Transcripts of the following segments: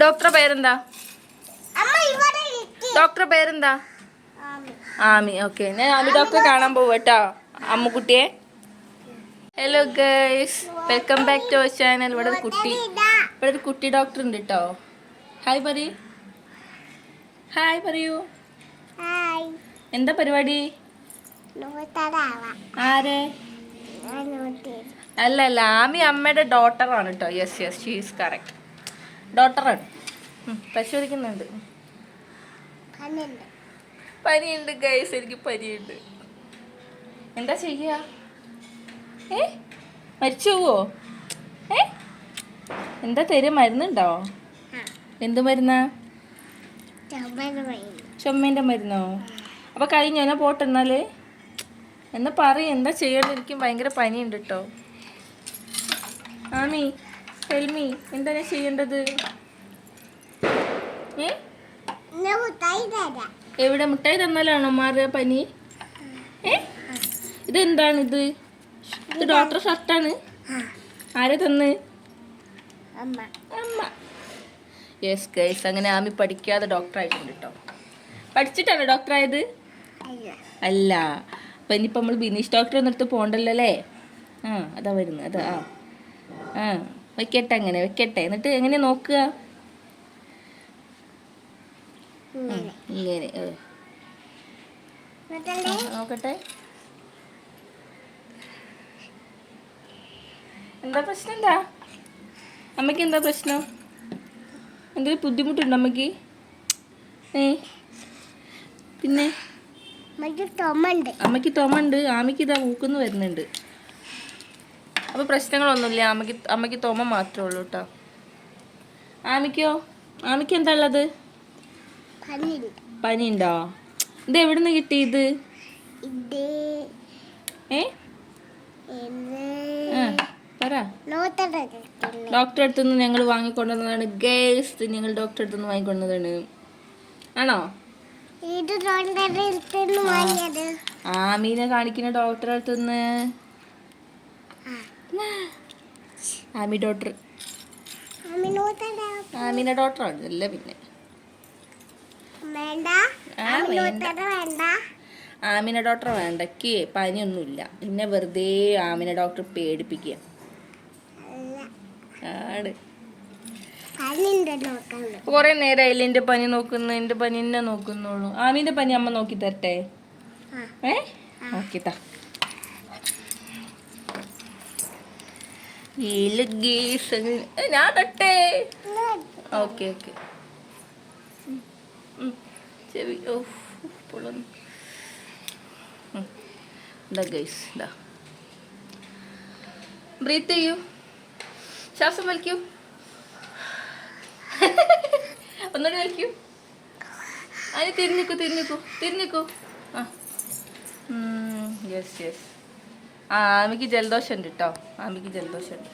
ഡോക്ടറെ പേരെന്താ? ഡോക്ടറെ പേരെന്താ? ആമി. ഓക്കെ, ഞാൻ ആമി ഡോക്ടറെ കാണാൻ പോവും കേട്ടോ, അമ്മുക്കുട്ടിയെ. Hello guys, welcome back to our channel. ഇവിടെ ഒരു കുട്ടി ഡോക്ടർ ഉണ്ട് കേട്ടോ. ഹായ് പറയൂ. ഹായ് പറയൂ. എന്താ പരിപാടി? ആരെ? അല്ല, ആമി അമ്മയുടെ ഡോട്ടറാണ് കേട്ടോ. Yes yes, she is correct. ഡോട്ടറാണ്. പരിശോധിക്കുന്നുണ്ട്. പനിയുണ്ട് ഗൈസ്, എനിക്ക് പനിയുണ്ട്. എന്താ ചെയ്യുക? മരിച്ചു പോവോ? എന്താ തരും? മരുന്നുണ്ടോ? എന്ത് മരുന്നാ? ചുമേൻ്റെ മരുന്നോ? അപ്പൊ കഴിഞ്ഞോ? എന്നാ പോട്ടെ എന്നാല്. എന്നാ പറയും, എന്താ ചെയ്യേണ്ടത്? എനിക്ക് ഭയങ്കര പനിയുണ്ട് കേട്ടോ. ആമി, ടെൽമി, എന്താ ഞാൻ ചെയ്യേണ്ടത്? എവിടെ? മുട്ടായി തന്നാലാണോ മാറുക പനി? ഇതെന്താണ് ഇത്? ഇത് ഡോക്ടർ ഷർട്ടാണ്. ആരെ തന്ന്? അമ്മ. യെസ് ഗൈസ്, അങ്ങനെ ആമി പഠിക്കാതെ ഡോക്ടർ ആയിട്ടുണ്ട് കേട്ടോ. പഠിച്ചിട്ടാണോ ഡോക്ടർ ആയത്? അല്ല. അപ്പം ഇനിയിപ്പോൾ നമ്മൾ ബിനീഷ് ഡോക്ടർ ഒന്നിടത്ത് പോകണ്ടല്ലോ അല്ലേ? അതാ വരുന്നത്. അതാ വെക്കട്ടെ, അങ്ങനെ വെക്കട്ടെ. എന്നിട്ട് എങ്ങനെ നോക്കുക? ഇങ്ങനെ നോക്കട്ടെ. എന്താ പ്രശ്നം? എന്താ അമ്മയ്ക്ക്? എന്താ പ്രശ്നം? എന്തെങ്കിലും ബുദ്ധിമുട്ടുണ്ടോ അമ്മയ്ക്ക്? പിന്നെ അമ്മയ്ക്ക് തുമ്മുണ്ട്. ആമയ്ക്ക് ഇതാ ഊക്കുന്ന് വരുന്നുണ്ട്. അപ്പോൾ പ്രശ്നങ്ങളൊന്നുമില്ല. അമ്മയ്ക്ക് തുമ്മ മാത്രമേ ഉള്ളൂ കേട്ടോ. ആമയ്ക്കോ? ആമയ്ക്ക് എന്താ ഉള്ളത്? പനിയുണ്ടോ? ഇത് എവിടെ നിന്ന് കിട്ടി ഇത്? പറ. ഡോക്ടറെ അടുത്തുനിന്ന് ഞങ്ങൾ വാങ്ങിക്കൊണ്ടുവന്നതാണ് ഗേൾസ്. ഞങ്ങൾ ഡോക്ടറെ അടുത്തുനിന്ന് വാങ്ങിക്കൊണ്ടുവന്നതാണ്. ആണോ? ആമീനെ കാണിക്കുന്ന ഡോക്ടറെ അടുത്തുനിന്ന്. ആമി ഡോക്ടർ, ആമീനെ ഡോക്ടറാണ്. അല്ല പിന്നെ ആമിന ഡോക്ടർ വേണ്ടക്ക് പനിയൊന്നുമില്ല. പിന്നെ വെറുതെ ആമിന ഡോക്ടർ പേടിപ്പിക്കുക ആണ്. കുറെ നേരമായില്ലേ എൻ്റെ പനി നോക്കുന്നു? എൻ്റെ പനി എന്നെ നോക്കുന്നുള്ളൂ. ആമീൻ്റെ പനി അമ്മ നോക്കി തരട്ടെ? നോക്കിത്താ. ഞാൻ തട്ടെ? Okay okay. ചെവി പൊളന്നു. ഇതാ ഗൈസ്, ഇതാ. ബ്രീത്ത് ചെയ്യൂ, ശ്വാസം വലിക്കൂ. ഒന്നുകൂടി വലിക്കൂ. അതിന് തിരിഞ്ഞിക്കൂ. Yes yes. ആമിക്ക് ജലദോഷം ഉണ്ട് കേട്ടോ. ആമിക്ക് ജലദോഷം ഉണ്ട്.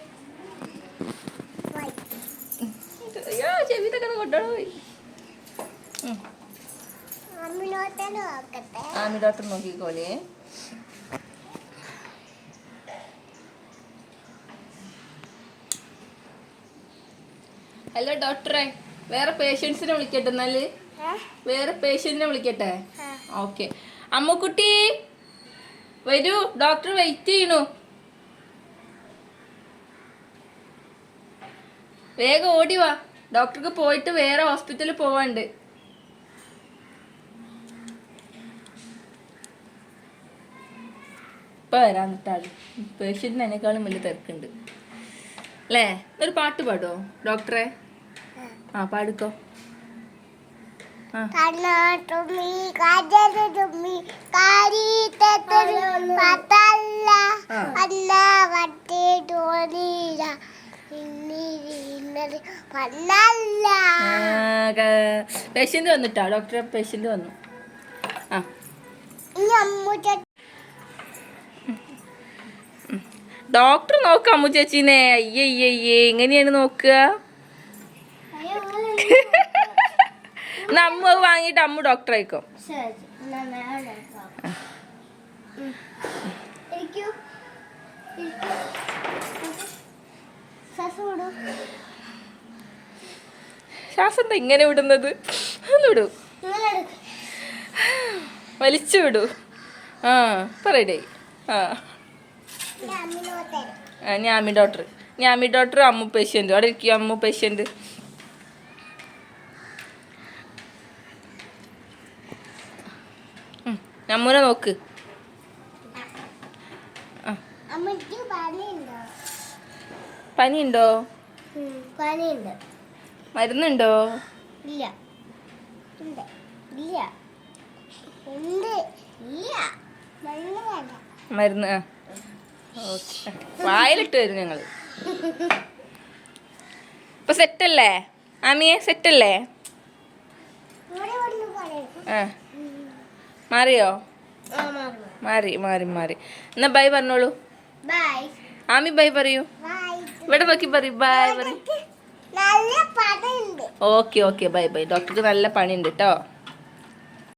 അയ്യോ, ചെവിതൊക്കെ കൊണ്ടുപോയി. ആമി ഡോക്ടർ നോക്കിക്കോലേ. ഹലോ ഡോക്ടറെ, വേറെ പേഷ്യൻസിനെ വിളിക്കട്ടെ എന്നാല്? വേറെ പേഷ്യന്റിനെ വിളിക്കട്ടെ? ഓക്കെ. അമ്മുക്കുട്ടി വരൂ, ഡോക്ടർ വെയിറ്റ് ചെയ്യണു. വേഗം ഓടി വാ, ഡോക്ടർക്ക് പോയിട്ട് വേറെ ഹോസ്പിറ്റലിൽ പോവാണ്ട്. ഇപ്പൊ വരാന്നിട്ടാണ്. പേഷ്യന്റിന് എന്നെക്കാളും വലിയ തിരക്കുണ്ട് അല്ലേ? ഒരു പാട്ട് പാടോ ഡോക്ടറെ? പാടിക്കോ. പേഷ്യന്റ് വന്നിട്ടാ ഡോക്ടറെ? പേഷ്യന്റ് വന്നു. ഡോക്ടർ നോക്കാം അമ്മു ചേച്ചീനെ. അയ്യയ്യേ, എങ്ങനെയാണ് നോക്കുക? അമ്മു വാങ്ങിയിട്ട് അമ്മു ഡോക്ടർ ആയിക്കോ. ശ്വാസം എന്താ ഇങ്ങനെ വിടുന്നത്? ഒന്ന് വിടൂ, വലിച്ചു വിടൂ. ആ പറയടേ. ആ ഞാമി ഡോക്ടർ അമ്മു പേഷ്യൻ്റ്. അവിടെ ഇരിക്കും അമ്മു പേഷ്യൻ്റ്. നമ്മൂനെ നോക്ക്. പനിയുണ്ടോ? മരുന്നുണ്ടോ? മരുന്ന് ഓക്കെ. വായിലിട്ട് വരും ഞങ്ങൾ. ഇപ്പൊ സെറ്റല്ലേ ആമിയെ? സെറ്റല്ലേ? ആ മാറിയോ? മാറി. എന്നാ ബൈ പറഞ്ഞോളൂ. ആമി ബൈ പറയൂ. ഇവിടെ നോക്കി പറയൂ ബൈ പറയൂ. Okay bye. ഡോക്ടർക്ക് നല്ല പണിയുണ്ട് കേട്ടോ.